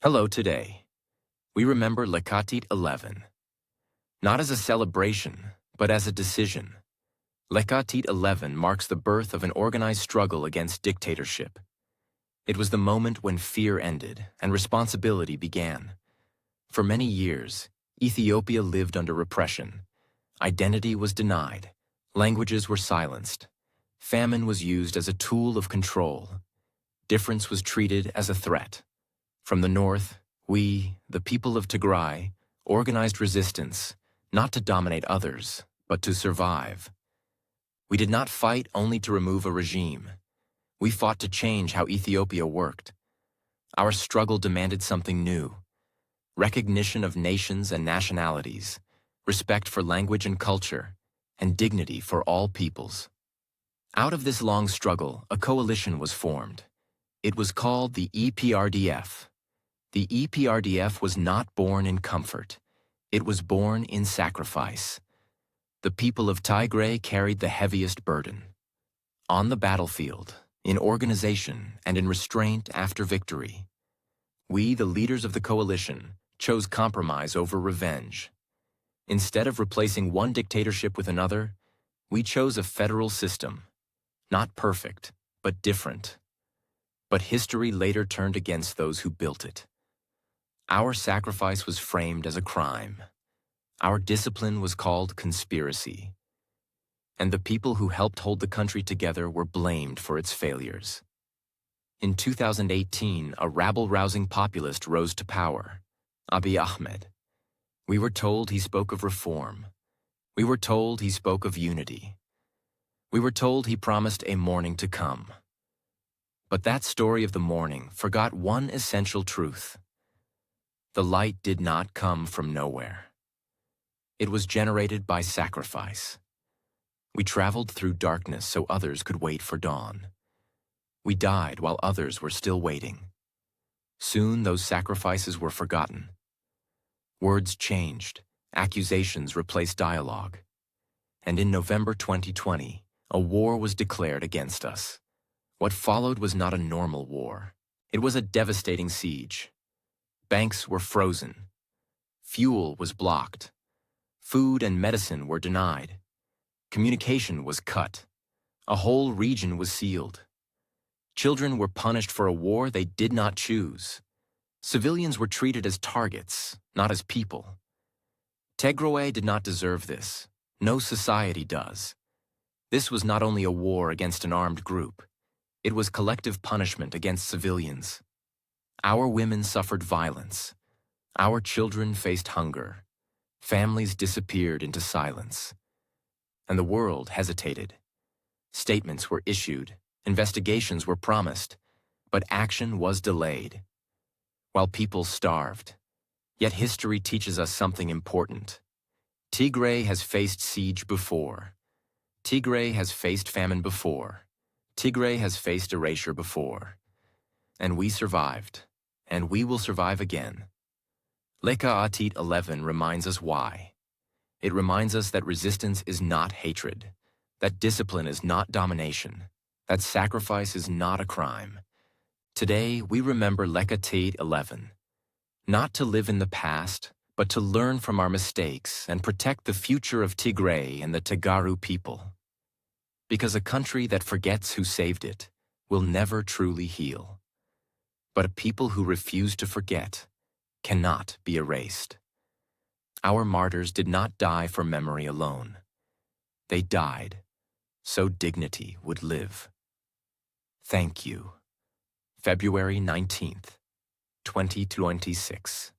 Hello today. We remember Lekatit 11, not as a celebration, but as a decision. Lekatit 11 marks the birth of an organized struggle against dictatorship. It was the moment when fear ended and responsibility began. For many years, Ethiopia lived under repression. Identity was denied, languages were silenced, famine was used as a tool of control, difference was treated as a threat. From the north, we, the people of Tigray, organized resistance, not to dominate others, but to survive. We did not fight only to remove a regime. We fought to change how Ethiopia worked. Our struggle demanded something new: recognition of nations and nationalities, respect for language and culture, and dignity for all peoples. Out of this long struggle, a coalition was formed. It was called the EPRDF. The EPRDF was not born in comfort. It was born in sacrifice. The people of Tigray carried the heaviest burden. On the battlefield, in organization, and in restraint after victory, we, the leaders of the coalition, chose compromise over revenge. Instead of replacing one dictatorship with another, we chose a federal system. Not perfect, but different. But history later turned against those who built it. Our sacrifice was framed as a crime. Our discipline was called conspiracy. And the people who helped hold the country together were blamed for its failures. In 2018, a rabble-rousing populist rose to power, Abiy Ahmed. We were told he spoke of reform. We were told he spoke of unity. We were told he promised a morning to come. But that story of the morning forgot one essential truth. The light did not come from nowhere. It was generated by sacrifice. We traveled through darkness so others could wait for dawn. We died while others were still waiting. Soon those sacrifices were forgotten. Words changed, accusations replaced dialogue. And in November 2020, a war was declared against us. What followed was not a normal war. It was a devastating siege. Banks were frozen. Fuel was blocked. Food and medicine were denied. Communication was cut. A whole region was sealed. Children were punished for a war they did not choose. Civilians were treated as targets, not as people. Tigray did not deserve this. No society does. This was not only a war against an armed group. It was collective punishment against civilians. Our women suffered violence. Our children faced hunger. Families disappeared into silence. And the world hesitated. Statements were issued, investigations were promised, but action was delayed. While people starved. Yet history teaches us something important. Tigray has faced siege before. Tigray has faced famine before. Tigray has faced erasure before. And we survived. And we will survive again. Lekatit 11 reminds us why. It reminds us that resistance is not hatred, that discipline is not domination, that sacrifice is not a crime. Today, we remember Lekatit 11, not to live in the past, but to learn from our mistakes and protect the future of Tigray and the Tigray people. Because a country that forgets who saved it will never truly heal. But a people who refuse to forget cannot be erased. Our martyrs did not die for memory alone. They died so dignity would live. Thank you. February 19th, 2026.